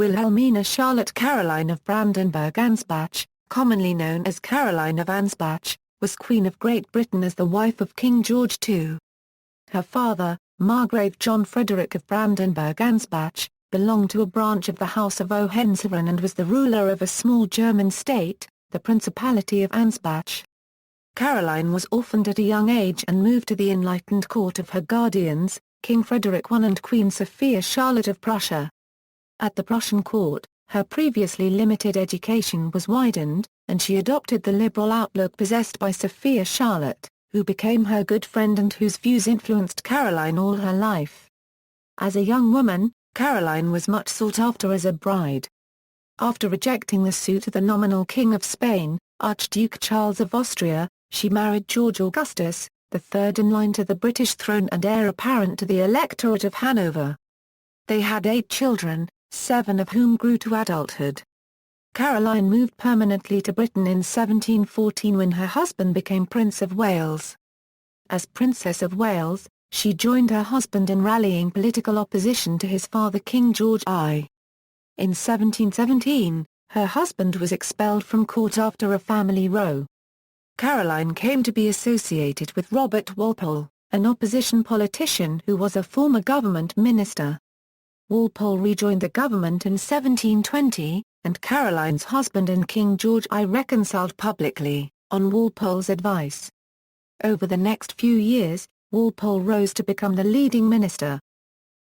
Wilhelmina Charlotte Caroline of Brandenburg-Ansbach, commonly known as Caroline of Ansbach, was Queen of Great Britain as the wife of King George II. Her father, Margrave John Frederick of Brandenburg-Ansbach, belonged to a branch of the House of Hohenzollern and was the ruler of a small German state, the Principality of Ansbach. Caroline was orphaned at a young age and moved to the enlightened court of her guardians, King Frederick I and Queen Sophia Charlotte of Prussia. At the Prussian court, her previously limited education was widened, and she adopted the liberal outlook possessed by Sophia Charlotte, who became her good friend and whose views influenced Caroline all her life. As a young woman, Caroline was much sought after as a bride. After rejecting the suit of the nominal King of Spain, Archduke Charles of Austria, she married George Augustus, the third in line to the British throne and heir apparent to the Electorate of Hanover. They had 8 children, 7 of whom grew to adulthood. Caroline moved permanently to Britain in 1714 when her husband became Prince of Wales. As Princess of Wales, she joined her husband in rallying political opposition to his father King George I. In 1717, her husband was expelled from court after a family row. Caroline came to be associated with Robert Walpole, an opposition politician who was a former government minister. Walpole rejoined the government in 1720, and Caroline's husband and King George I reconciled publicly, on Walpole's advice. Over the next few years, Walpole rose to become the leading minister.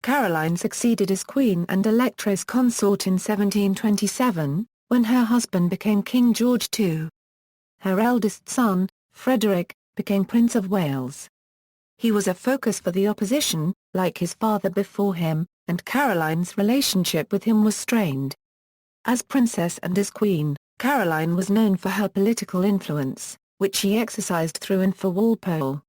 Caroline succeeded as Queen and Electress consort in 1727, when her husband became King George II. Her eldest son, Frederick, became Prince of Wales. He was a focus for the opposition, like his father before him, and Caroline's relationship with him was strained. As princess and as queen, Caroline was known for her political influence, which she exercised through and for Walpole.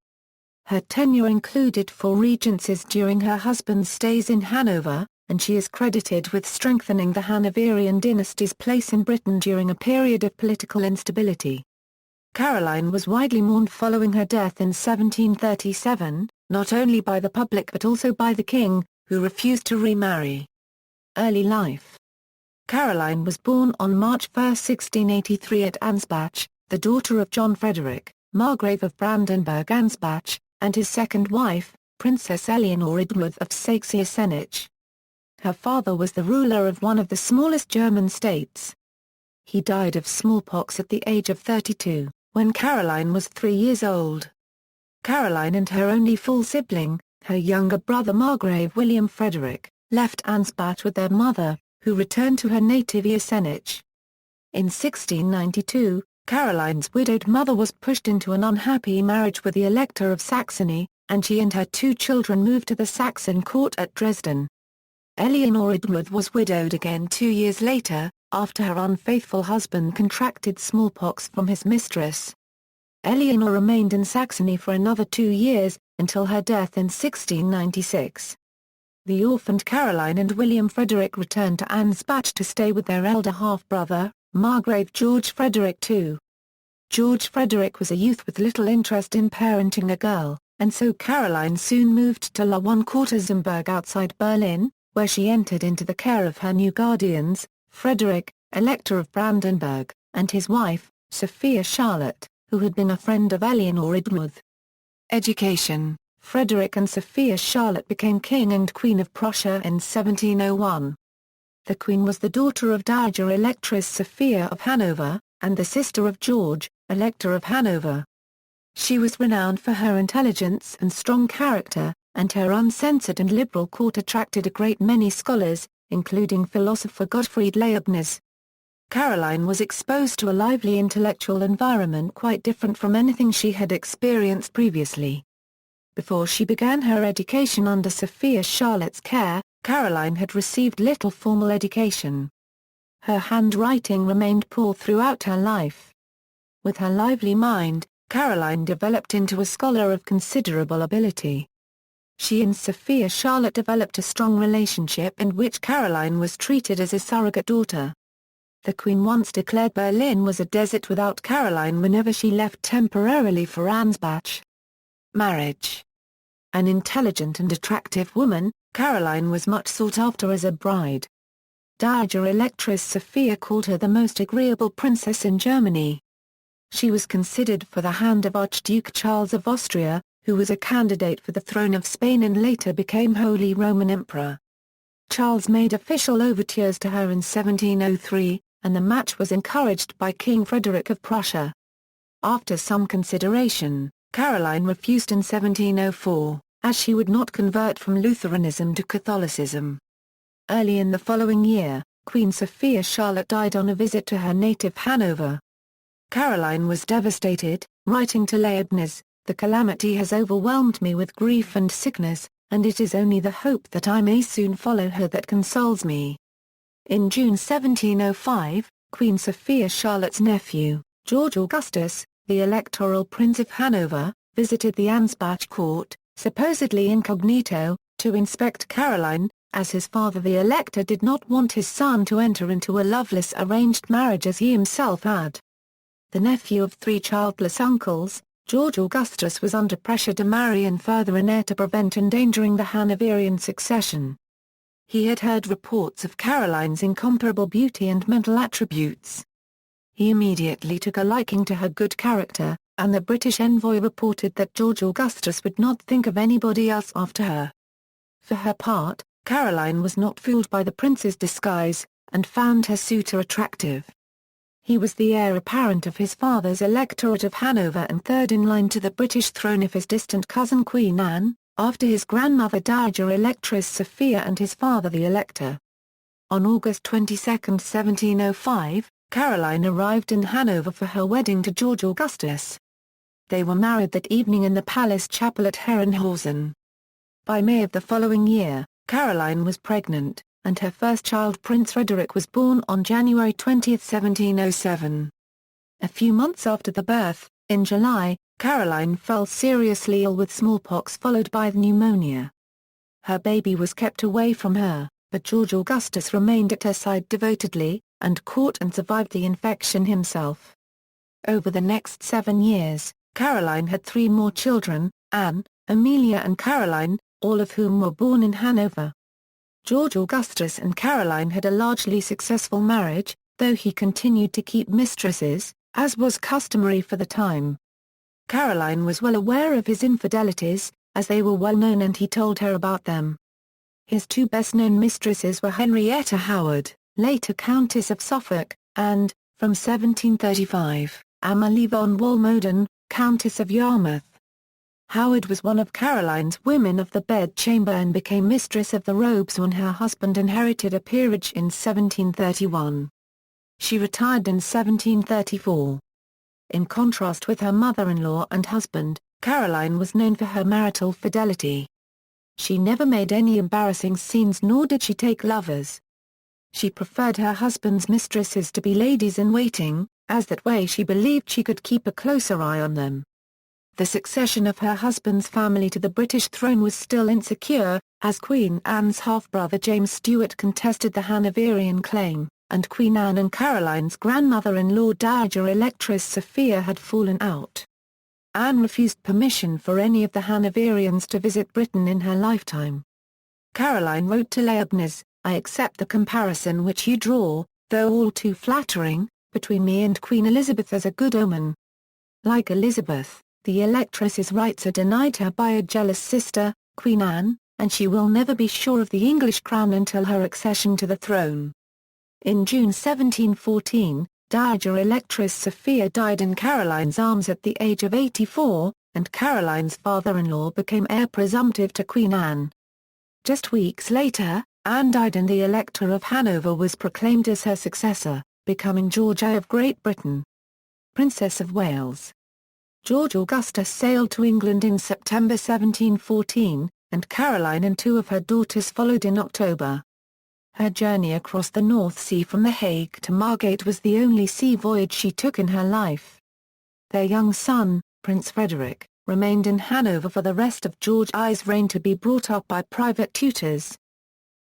Her tenure included 4 regencies during her husband's stays in Hanover, and she is credited with strengthening the Hanoverian dynasty's place in Britain during a period of political instability. Caroline was widely mourned following her death in 1737, not only by the public but also by the king, who refused to remarry. Early life. Caroline was born on March 1, 1683 at Ansbach, the daughter of John Frederick, Margrave of Brandenburg-Ansbach, and his second wife, Princess Eleanor Edward of Saxe-Senach. Her father was the ruler of one of the smallest German states. He died of smallpox at the age of 32, when Caroline was 3 years old. Caroline and her only full sibling, her younger brother Margrave William Frederick, left Ansbach with their mother, who returned to her native Senach. In 1692, Caroline's widowed mother was pushed into an unhappy marriage with the Elector of Saxony, and she and her 2 children moved to the Saxon court at Dresden. Eleanor Edward was widowed again 2 years later, after her unfaithful husband contracted smallpox from his mistress. Eleanor remained in Saxony for another 2 years, until her death in 1696. The orphaned Caroline and William Frederick returned to Ansbach to stay with their elder half-brother, Margrave George Frederick II. George Frederick was a youth with little interest in parenting a girl, and so Caroline soon moved to La One-Quarterzenberg outside Berlin, where she entered into the care of her new guardians, Frederick, Elector of Brandenburg, and his wife, Sophia Charlotte, who had been a friend of Eleanor Edward. Education. Frederick and Sophia Charlotte became King and Queen of Prussia in 1701. The Queen was the daughter of Dowager Electress Sophia of Hanover, and the sister of George, Elector of Hanover. She was renowned for her intelligence and strong character, and her uncensored and liberal court attracted a great many scholars, including philosopher Gottfried Leibniz. Caroline was exposed to a lively intellectual environment quite different from anything she had experienced previously. Before she began her education under Sophia Charlotte's care, Caroline had received little formal education. Her handwriting remained poor throughout her life. With her lively mind, Caroline developed into a scholar of considerable ability. She and Sophia Charlotte developed a strong relationship in which Caroline was treated as a surrogate daughter. The Queen once declared Berlin was a desert without Caroline whenever she left temporarily for Ansbach. Marriage. An intelligent and attractive woman, Caroline was much sought after as a bride. Dowager Electress Sophia called her the most agreeable princess in Germany. She was considered for the hand of Archduke Charles of Austria, who was a candidate for the throne of Spain and later became Holy Roman Emperor. Charles made official overtures to her in 1703, and the match was encouraged by King Frederick of Prussia. After some consideration, Caroline refused in 1704, as she would not convert from Lutheranism to Catholicism. Early in the following year, Queen Sophia Charlotte died on a visit to her native Hanover. Caroline was devastated, writing to Leibniz, "The calamity has overwhelmed me with grief and sickness, and it is only the hope that I may soon follow her that consoles me." In June 1705, Queen Sophia Charlotte's nephew, George Augustus, the Electoral Prince of Hanover, visited the Ansbach court, supposedly incognito, to inspect Caroline, as his father the Elector did not want his son to enter into a loveless arranged marriage as he himself had. The nephew of three childless uncles, George Augustus was under pressure to marry and further an heir to prevent endangering the Hanoverian succession. He had heard reports of Caroline's incomparable beauty and mental attributes. He immediately took a liking to her good character, and the British envoy reported that George Augustus would not think of anybody else after her. For her part, Caroline was not fooled by the prince's disguise, and found her suitor attractive. He was the heir apparent of his father's electorate of Hanover and third in line to the British throne of his distant cousin Queen Anne, after his grandmother Dowager Electress Sophia and his father the Elector. On August 22, 1705, Caroline arrived in Hanover for her wedding to George Augustus. They were married that evening in the palace chapel at Herrenhausen. By May of the following year, Caroline was pregnant, and her first child Prince Frederick was born on January 20, 1707. A few months after the birth, in July, Caroline fell seriously ill with smallpox followed by pneumonia. Her baby was kept away from her, but George Augustus remained at her side devotedly, and caught and survived the infection himself. Over the next 7 years, Caroline had 3 more children, Anne, Amelia and Caroline, all of whom were born in Hanover. George Augustus and Caroline had a largely successful marriage, though he continued to keep mistresses, as was customary for the time. Caroline was well aware of his infidelities, as they were well known and he told her about them. His 2 best-known mistresses were Henrietta Howard, later Countess of Suffolk, and, from 1735, Amalie von Walmoden, Countess of Yarmouth. Howard was one of Caroline's women of the bedchamber and became mistress of the robes when her husband inherited a peerage in 1731. She retired in 1734. In contrast with her mother-in-law and husband, Caroline was known for her marital fidelity. She never made any embarrassing scenes nor did she take lovers. She preferred her husband's mistresses to be ladies-in-waiting, as that way she believed she could keep a closer eye on them. The succession of her husband's family to the British throne was still insecure, as Queen Anne's half-brother James Stuart contested the Hanoverian claim, and Queen Anne and Caroline's grandmother-in-law Dowager Electress Sophia had fallen out. Anne refused permission for any of the Hanoverians to visit Britain in her lifetime. Caroline wrote to Leibniz, "I accept the comparison which you draw, though all too flattering, between me and Queen Elizabeth as a good omen." Like Elizabeth, the Electress's rights are denied her by a jealous sister, Queen Anne, and she will never be sure of the English crown until her accession to the throne. In June 1714, Dowager Electress Sophia died in Caroline's arms at the age of 84, and Caroline's father-in-law became heir presumptive to Queen Anne. Just weeks later, Anne died and the Elector of Hanover was proclaimed as her successor, becoming George I of Great Britain. Princess of Wales. George Augustus sailed to England in September 1714, and Caroline and 2 of her daughters followed in October. Her journey across the North Sea from The Hague to Margate was the only sea voyage she took in her life. Their young son, Prince Frederick, remained in Hanover for the rest of George I's reign to be brought up by private tutors.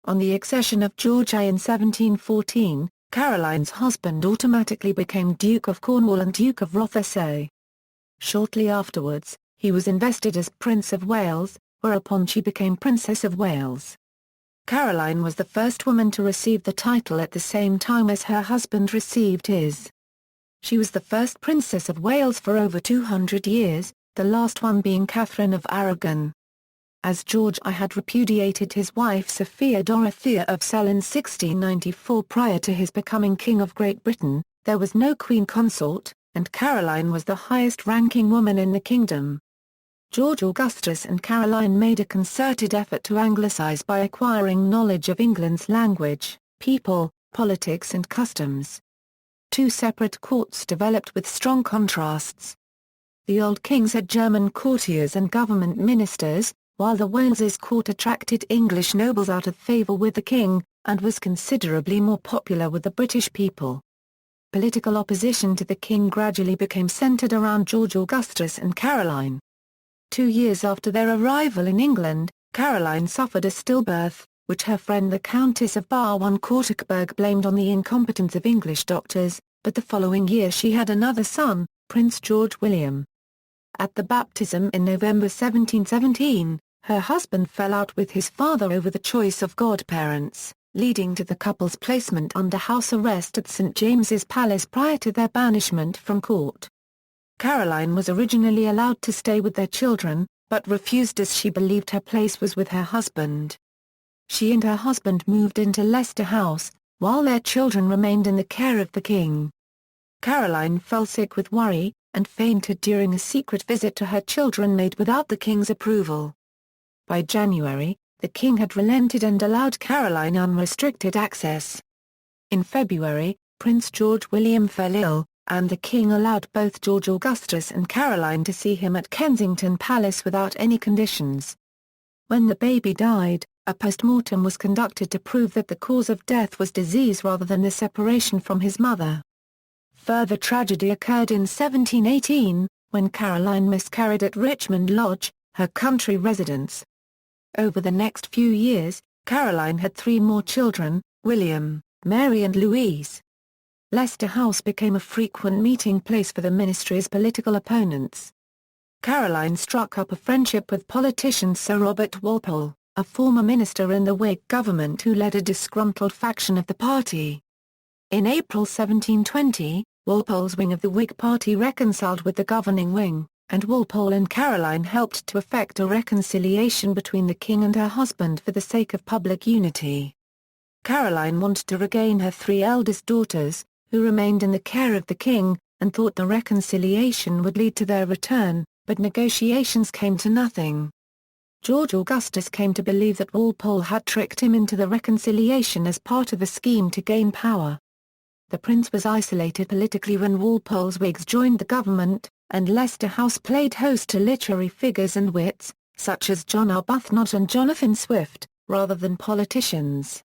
On the accession of George I in 1714, Caroline's husband automatically became Duke of Cornwall and Duke of Rothesay. Shortly afterwards, he was invested as Prince of Wales, whereupon she became Princess of Wales. Caroline was the first woman to receive the title at the same time as her husband received his. She was the first Princess of Wales for over 200 years, the last one being Catherine of Aragon. As George I had repudiated his wife Sophia Dorothea of Celle in 1694 prior to his becoming King of Great Britain, there was no queen consort, and Caroline was the highest-ranking woman in the kingdom. George Augustus and Caroline made a concerted effort to Anglicize by acquiring knowledge of England's language, people, politics and customs. Two separate courts developed with strong contrasts. The old kings had German courtiers and government ministers, while the Wales's court attracted English nobles out of favour with the king, and was considerably more popular with the British people. Political opposition to the king gradually became centred around George Augustus and Caroline. 2 years after their arrival in England, Caroline suffered a stillbirth, which her friend the Countess of Bar-Won-Kortersberg blamed on the incompetence of English doctors, but the following year she had another son, Prince George William. At the baptism in November 1717, her husband fell out with his father over the choice of godparents, leading to the couple's placement under house arrest at St James's Palace prior to their banishment from court. Caroline was originally allowed to stay with their children, but refused as she believed her place was with her husband. She and her husband moved into Leicester House, while their children remained in the care of the king. Caroline fell sick with worry, and fainted during a secret visit to her children made without the king's approval. By January, the king had relented and allowed Caroline unrestricted access. In February, Prince George William fell ill, and the king allowed both George Augustus and Caroline to see him at Kensington Palace without any conditions. When the baby died, a post-mortem was conducted to prove that the cause of death was disease rather than the separation from his mother. Further tragedy occurred in 1718, when Caroline miscarried at Richmond Lodge, her country residence. Over the next few years, Caroline had 3 more children, William, Mary and Louise. Leicester House became a frequent meeting place for the ministry's political opponents. Caroline struck up a friendship with politician Sir Robert Walpole, a former minister in the Whig government who led a disgruntled faction of the party. In April 1720, Walpole's wing of the Whig party reconciled with the governing wing, and Walpole and Caroline helped to effect a reconciliation between the king and her husband for the sake of public unity. Caroline wanted to regain her 3 eldest daughters, who remained in the care of the king, and thought the reconciliation would lead to their return, but negotiations came to nothing. George Augustus came to believe that Walpole had tricked him into the reconciliation as part of a scheme to gain power. The prince was isolated politically when Walpole's Whigs joined the government, and Leicester House played host to literary figures and wits, such as John Arbuthnot and Jonathan Swift, rather than politicians.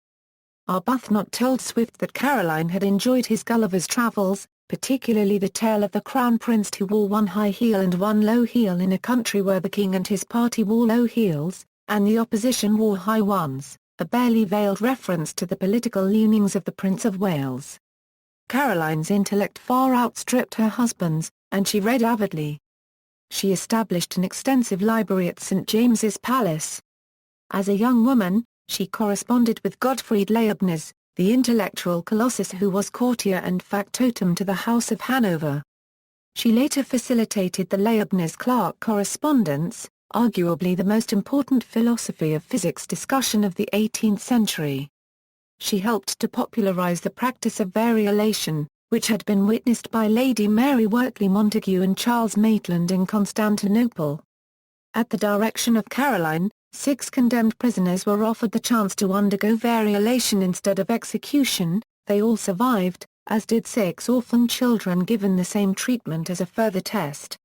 Arbuthnot told Swift that Caroline had enjoyed his Gulliver's Travels, particularly the tale of the crown prince who wore 1 high heel and 1 low heel in a country where the king and his party wore low heels, and the opposition wore high ones, a barely veiled reference to the political leanings of the Prince of Wales. Caroline's intellect far outstripped her husband's, and she read avidly. She established an extensive library at St James's Palace. As a young woman, she corresponded with Gottfried Leibniz, the intellectual colossus who was courtier and factotum to the House of Hanover. She later facilitated the Leibniz-Clark correspondence, arguably the most important philosophy of physics discussion of the 18th century. She helped to popularize the practice of variolation, which had been witnessed by Lady Mary Wortley Montagu and Charles Maitland in Constantinople. At the direction of Caroline, 6 condemned prisoners were offered the chance to undergo variolation instead of execution. They all survived, as did 6 orphan children given the same treatment as a further test.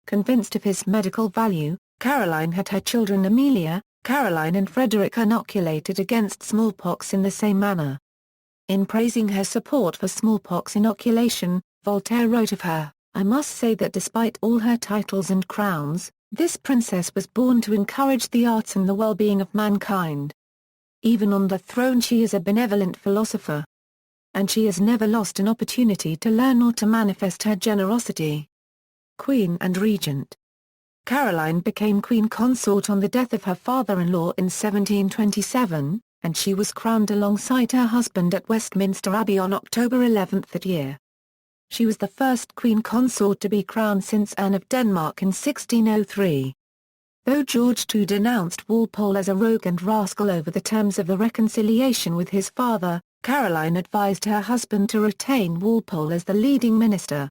Convinced of his medical value, Caroline had her children Amelia, Caroline and Frederick inoculated against smallpox in the same manner. In praising her support for smallpox inoculation, Voltaire wrote of her, "I must say that despite all her titles and crowns, this princess was born to encourage the arts and the well-being of mankind. Even on the throne she is a benevolent philosopher. And she has never lost an opportunity to learn or to manifest her generosity." Queen and Regent. Caroline became queen consort on the death of her father-in-law in 1727, and she was crowned alongside her husband at Westminster Abbey on October 11 that year. She was the first queen consort to be crowned since Anne of Denmark in 1603. Though George II denounced Walpole as a rogue and rascal over the terms of the reconciliation with his father, Caroline advised her husband to retain Walpole as the leading minister.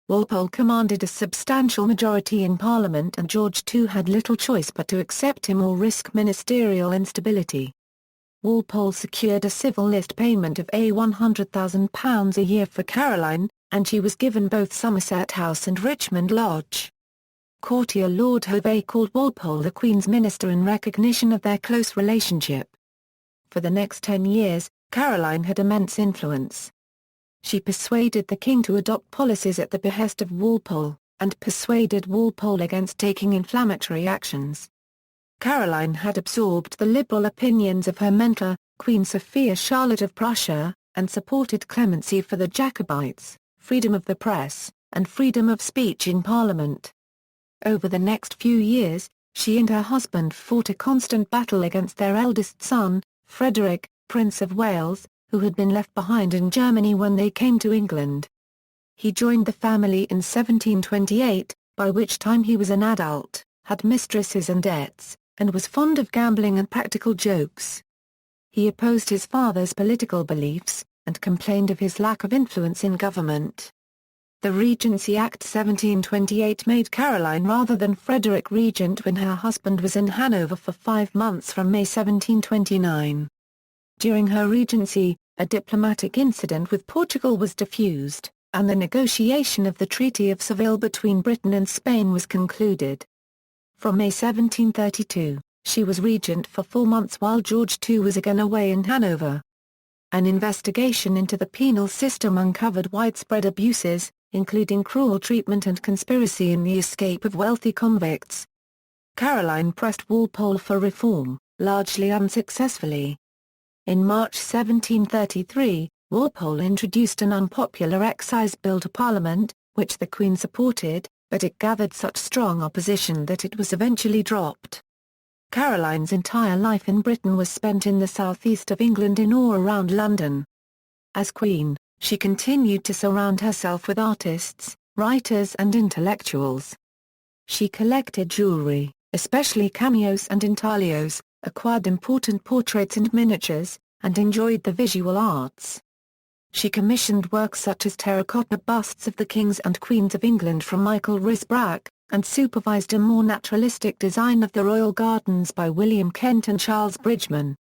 Walpole commanded a substantial majority in Parliament and George II had little choice but to accept him or risk ministerial instability. Walpole secured a civil list payment of £100,000 a year for Caroline, and she was given both Somerset House and Richmond Lodge. Courtier Lord Hovey called Walpole the Queen's minister in recognition of their close relationship. For the next 10 years, Caroline had immense influence. She persuaded the king to adopt policies at the behest of Walpole, and persuaded Walpole against taking inflammatory actions. Caroline had absorbed the liberal opinions of her mentor, Queen Sophia Charlotte of Prussia, and supported clemency for the Jacobites, freedom of the press, and freedom of speech in Parliament. Over the next few years, she and her husband fought a constant battle against their eldest son, Frederick, Prince of Wales, who had been left behind in Germany when they came to England. He joined the family in 1728, by which time he was an adult, had mistresses and debts, and was fond of gambling and practical jokes. He opposed his father's political beliefs, and complained of his lack of influence in government. The Regency Act 1728 made Caroline rather than Frederick regent when her husband was in Hanover for 5 months from May 1729. During her regency, a diplomatic incident with Portugal was diffused, and the negotiation of the Treaty of Seville between Britain and Spain was concluded. From May 1732, she was regent for 4 months while George II was again away in Hanover. An investigation into the penal system uncovered widespread abuses, including cruel treatment and conspiracy in the escape of wealthy convicts. Caroline pressed Walpole for reform, largely unsuccessfully. In March 1733, Walpole introduced an unpopular excise bill to Parliament, which the Queen supported, but it gathered such strong opposition that it was eventually dropped. Caroline's entire life in Britain was spent in the southeast of England in or around London. As Queen, she continued to surround herself with artists, writers and intellectuals. She collected jewelry, especially cameos and intaglios, acquired important portraits and miniatures, and enjoyed the visual arts. She commissioned works such as terracotta busts of the kings and queens of England from Michael Risbach, and supervised a more naturalistic design of the royal gardens by William Kent and Charles Bridgeman.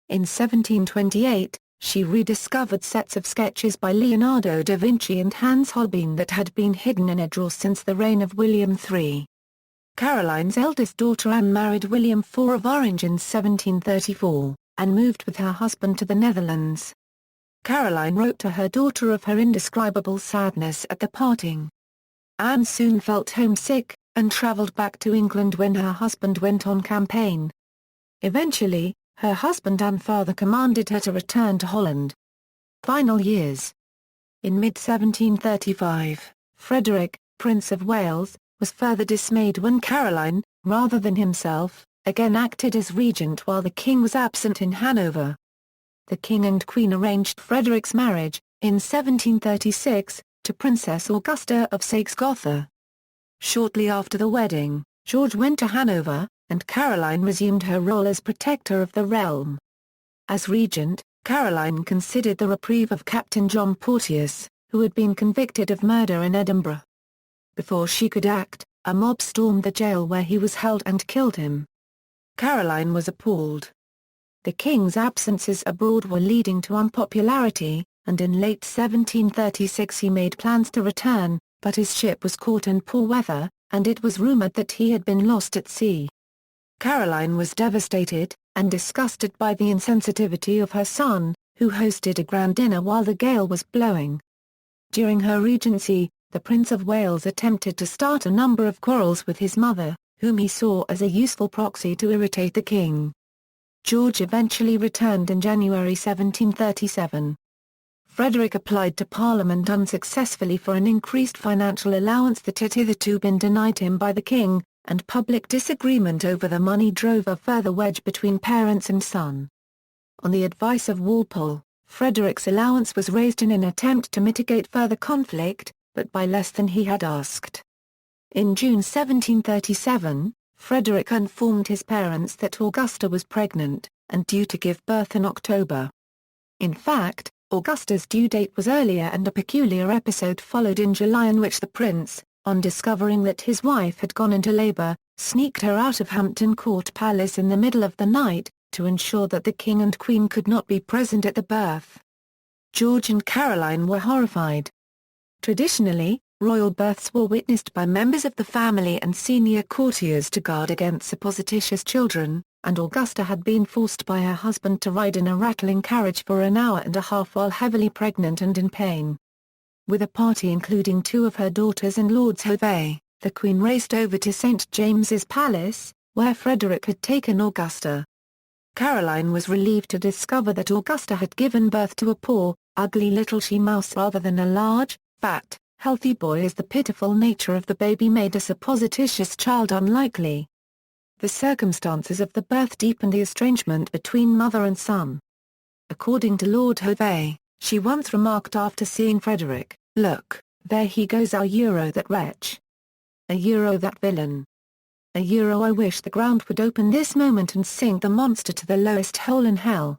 In 1728, she rediscovered sets of sketches by Leonardo da Vinci and Hans Holbein that had been hidden in a drawer since the reign of William III. Caroline's eldest daughter Anne married William IV of Orange in 1734, and moved with her husband to the Netherlands. Caroline wrote to her daughter of her indescribable sadness at the parting. Anne soon felt homesick, and travelled back to England when her husband went on campaign. Eventually, her husband and father commanded her to return to Holland. Final years. In mid-1735, Frederick, Prince of Wales, was further dismayed when Caroline, rather than himself, again acted as regent while the king was absent in Hanover. The king and queen arranged Frederick's marriage, in 1736, to Princess Augusta of Saxe-Gotha. Shortly after the wedding, George went to Hanover, and Caroline resumed her role as protector of the realm. As regent, Caroline considered the reprieve of Captain John Porteous, who had been convicted of murder in Edinburgh. Before she could act, a mob stormed the jail where he was held and killed him. Caroline was appalled. The king's absences abroad were leading to unpopularity, and in late 1736 he made plans to return, but his ship was caught in poor weather, and it was rumoured that he had been lost at sea. Caroline was devastated, and disgusted by the insensitivity of her son, who hosted a grand dinner while the gale was blowing. During her regency, the Prince of Wales attempted to start a number of quarrels with his mother, whom he saw as a useful proxy to irritate the king. George eventually returned in January 1737. Frederick applied to Parliament unsuccessfully for an increased financial allowance that had hitherto been denied him by the king, and public disagreement over the money drove a further wedge between parents and son. On the advice of Walpole, Frederick's allowance was raised in an attempt to mitigate further conflict, but by less than he had asked. In June 1737, Frederick informed his parents that Augusta was pregnant, and due to give birth in October. In fact, Augusta's due date was earlier, and a peculiar episode followed in July in which the prince, on discovering that his wife had gone into labor, sneaked her out of Hampton Court Palace in the middle of the night, to ensure that the king and queen could not be present at the birth. George and Caroline were horrified. Traditionally, royal births were witnessed by members of the family and senior courtiers to guard against supposititious children, and Augusta had been forced by her husband to ride in a rattling carriage for an hour and a half while heavily pregnant and in pain. With a party including two of her daughters and Lords Hervey, the Queen raced over to St. James's Palace, where Frederick had taken Augusta. Caroline was relieved to discover that Augusta had given birth to a poor, ugly little she-mouse rather than a large, fat, healthy boy, as the pitiful nature of the baby made a supposititious child unlikely. The circumstances of the birth deepened the estrangement between mother and son. According to Lord Hervey, she once remarked after seeing Frederick, "Look, there he goes, that wretch. That villain. I wish the ground would open this moment and sink the monster to the lowest hole in hell."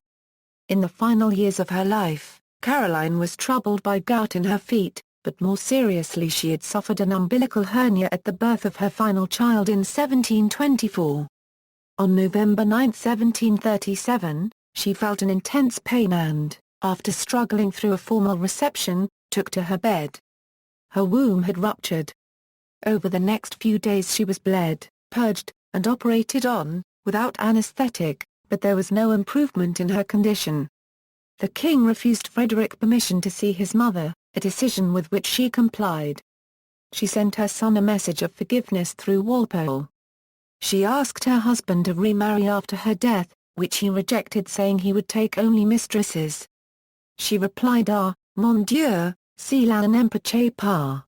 In the final years of her life, Caroline was troubled by gout in her feet, but more seriously she had suffered an umbilical hernia at the birth of her final child in 1724. On November 9, 1737, she felt an intense pain and, after struggling through a formal reception, took to her bed. Her womb had ruptured. Over the next few days she was bled, purged, and operated on, without anesthetic, but there was no improvement in her condition. The king refused Frederick permission to see his mother, a decision with which she complied. She sent her son a message of forgiveness through Walpole. She asked her husband to remarry after her death, which he rejected, saying he would take only mistresses. She replied, "Ah, mon Dieu, si la n'empêche pas."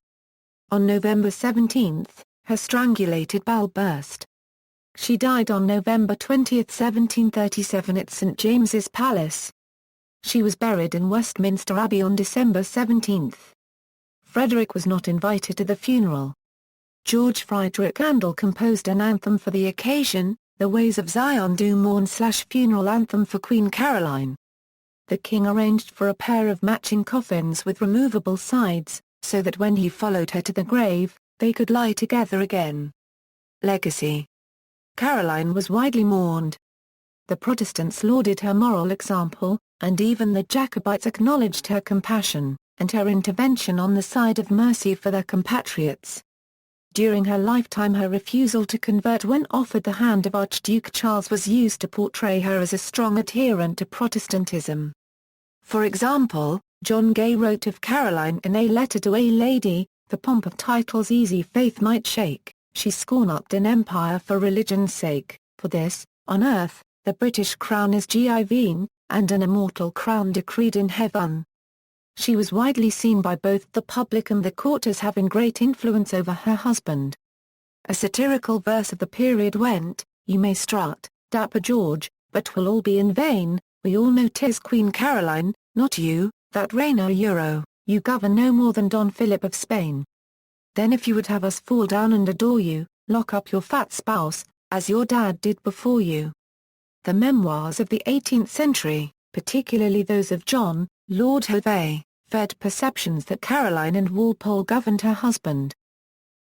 On November 17, her strangulated bowel burst. She died on November 20, 1737 at St. James's Palace. She was buried in Westminster Abbey on December 17. Frederick was not invited to the funeral. George Friedrich Handel composed an anthem for the occasion, The Ways of Zion Du Mourn/Funeral Anthem for Queen Caroline. The king arranged for a pair of matching coffins with removable sides, so that when he followed her to the grave, they could lie together again. Legacy. Caroline was widely mourned. The Protestants lauded her moral example, and even the Jacobites acknowledged her compassion, and her intervention on the side of mercy for their compatriots. During her lifetime her refusal to convert when offered the hand of Archduke Charles was used to portray her as a strong adherent to Protestantism. For example, John Gay wrote of Caroline in A Letter to a Lady, "The pomp of titles easy faith might shake, she scorned an empire for religion's sake, for this, on earth, the British crown is given, and an immortal crown decreed in heaven." She was widely seen by both the public and the court as having great influence over her husband. A satirical verse of the period went, "You may strut, dapper George, but 'twill all be in vain, we all know 'tis Queen Caroline, not you, that reign Euro, you govern no more than Don Philip of Spain. Then if you would have us fall down and adore you, lock up your fat spouse, as your dad did before you." The memoirs of the 18th century, particularly those of John, Lord Hervey, fed perceptions that Caroline and Walpole governed her husband.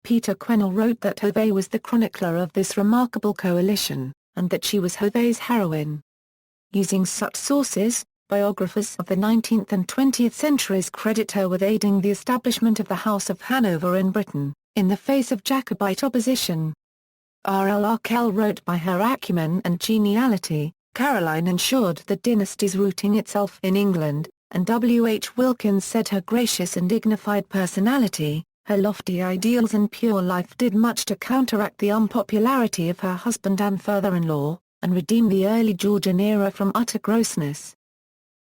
Peter Quennell wrote that Hervey was the chronicler of this remarkable coalition, and that she was Hervey's heroine. Using such sources, biographers of the 19th and 20th centuries credit her with aiding the establishment of the House of Hanover in Britain, in the face of Jacobite opposition. R. L. Arkell wrote, "By her acumen and geniality, Caroline ensured the dynasty's rooting itself in England," and W. H. Wilkins said her gracious and dignified personality, her lofty ideals and pure life did much to counteract the unpopularity of her husband and father-in-law, and redeem the early Georgian era from utter grossness.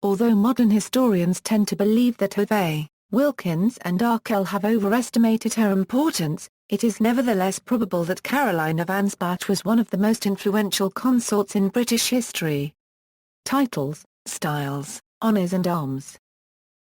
Although modern historians tend to believe that Hervey, Wilkins and Arkell have overestimated her importance, it is nevertheless probable that Caroline of Ansbach was one of the most influential consorts in British history. Titles, Styles, Honours and Arms.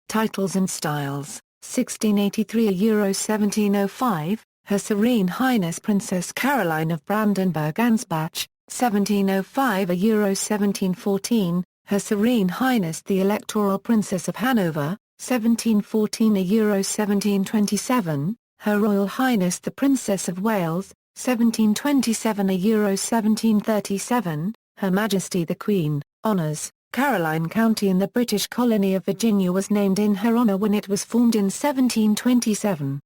Titles and Styles, 1683 Euro 1705, Her Serene Highness Princess Caroline of Brandenburg-Ansbach, 1705 Euro 1714, Her Serene Highness the Electoral Princess of Hanover, 1714 Euro 1727, Her Royal Highness the Princess of Wales, 1727 Euro 1737, Her Majesty the Queen, Honours. Caroline County in the British colony of Virginia was named in her honour when it was formed in 1727.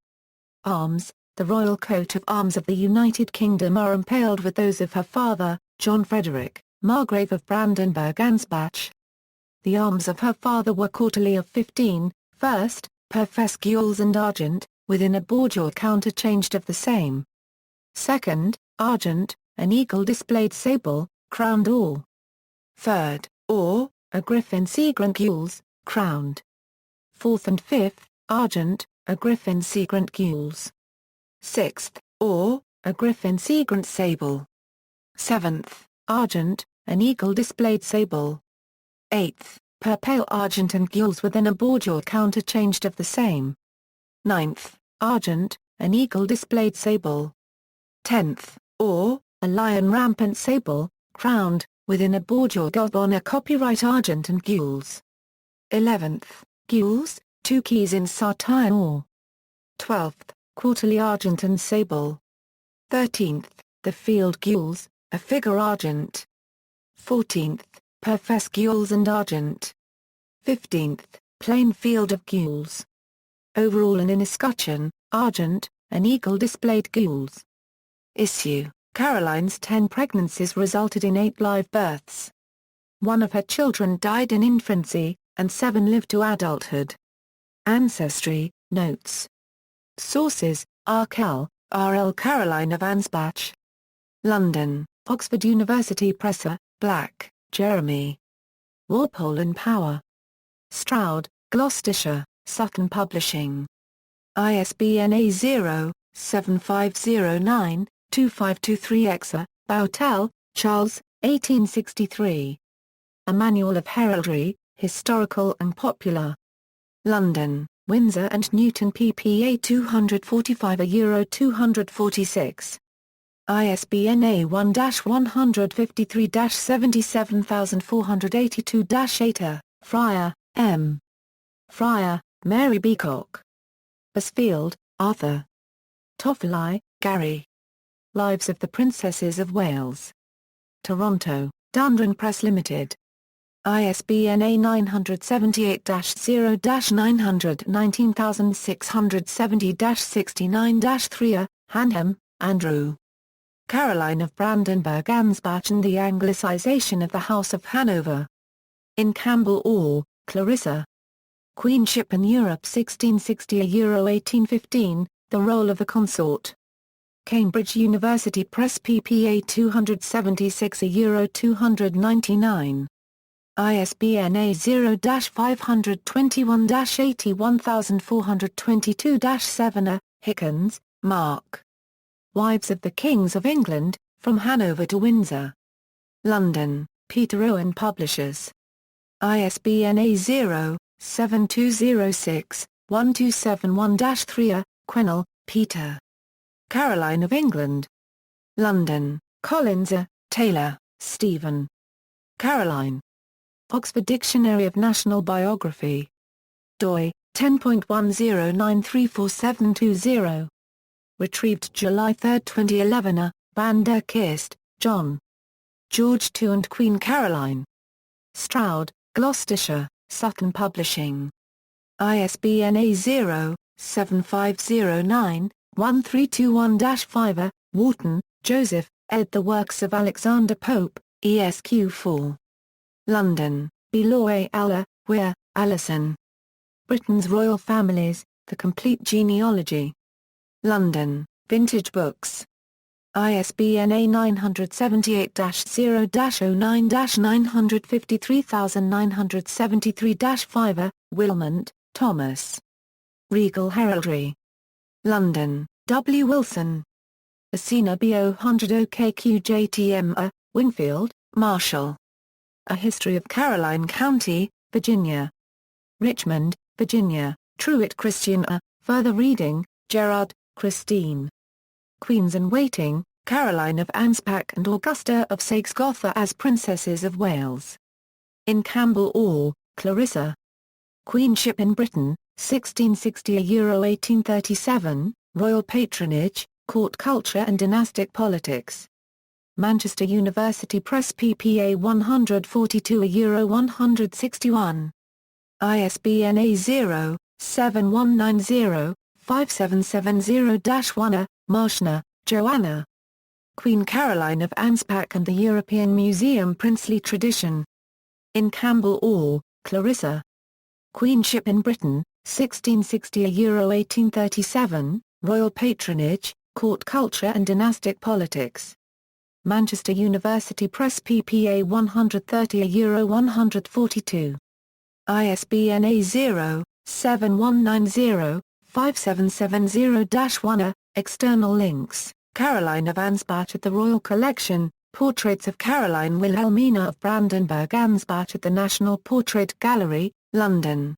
Arms. The royal coat of arms of the United Kingdom are impaled with those of her father, John Frederick, Margrave of Brandenburg-Ansbach. The arms of her father were quarterly of 15, first, perfes gules and argent, within a bordure counterchanged of the same. Second, argent, an eagle displayed sable, crowned or. Third, or, a griffin segrant gules, crowned. Fourth and fifth, argent, a griffin segrant gules. Sixth, or, a griffin segrant sable. Seventh, argent, an eagle displayed sable. Eighth, purple argent and gules within a bordure counterchanged of the same. Ninth, argent, an eagle displayed sable. 10th, or, a lion rampant sable, crowned, within a bordure gob on a copyright argent and gules. 11th, gules, 2 keys in satire or. 12th, quarterly argent and sable. 13th, the field gules, a figure argent. 14th, perfes gules and argent. 15th, plain field of gules. Overall and in escutcheon, argent, an eagle displayed gules. Issue: Caroline's 10 pregnancies resulted in 8 live births. 1 of her children died in infancy, and 7 lived to adulthood. Ancestry, notes. Sources: R.L. Caroline of Ansbach. London, Oxford University Press. Black, Jeremy. Walpole and Power. Stroud, Gloucestershire, Sutton Publishing. ISBN A0-7509-2523-X. Boutell, Charles, 1863. A Manual of Heraldry, Historical and Popular. London, Windsor and Newton ppA 245 Euro 246. ISBN A1-153-77482-8. Fryer, M. Fryer, Mary Beacock. Busfield, Arthur. Toffoli, Gary. Lives of the Princesses of Wales. Toronto, Dundren Press Limited. ISBN A978-0-919670-69-3. Hanham, Andrew. Caroline of Brandenburg-Ansbach and the Anglicization of the House of Hanover. In Campbell Orr, Clarissa. Queenship in Europe 1660 Euro 1815, The Role of the Consort. Cambridge University Press ppA 276 Euro 299. ISBN A0-521-81422-7. Hickens, Mark. Wives of the Kings of England, From Hanover to Windsor. London, Peter Owen Publishers. ISBN A0-7206-1271-3. Quennell, Peter. Caroline of England. London, Collins, Taylor, Stephen. Caroline. Oxford Dictionary of National Biography. doi, 10.10934720. Retrieved July 3, 2011. Van der Kist, John. George II and Queen Caroline. Stroud, Gloucestershire, Sutton Publishing. ISBN A0-7509-1321-5. Wharton, Joseph, ed. The Works of Alexander Pope, ESQ 4. London, Beloy Alla, Weir, Alison. Britain's Royal Families, The Complete Genealogy. London, Vintage Books. ISBN A978-0-09-953973-5. Wilmont, Thomas. Regal Heraldry. London, W. Wilson. Asina B. 100 OKQJTM. Wingfield, Marshall. A History of Caroline County, Virginia. Richmond, Virginia, Truett Christian. Further reading, Gerard, Christine. Queens in Waiting, Caroline of Ansbach and Augusta of Saxe-Gotha as Princesses of Wales. In Campbell Orr, Clarissa. Queenship in Britain, 1660–1837, Royal Patronage, Court Culture and Dynastic Politics. Manchester University Press ppA 142–161. ISBN A0-7190-5770-1. Marschner, Joanna. Queen Caroline of Ansbach and the European Museum Princely Tradition. In Campbell Orr, Clarissa. Queenship in Britain, 1660–1837, Royal Patronage, Court Culture and Dynastic Politics. Manchester University Press ppA 130–142. ISBN A0-7190-5770-1. External links, Caroline of Ansbach at the Royal Collection, Portraits of Caroline Wilhelmina of Brandenburg-Ansbach at the National Portrait Gallery, London.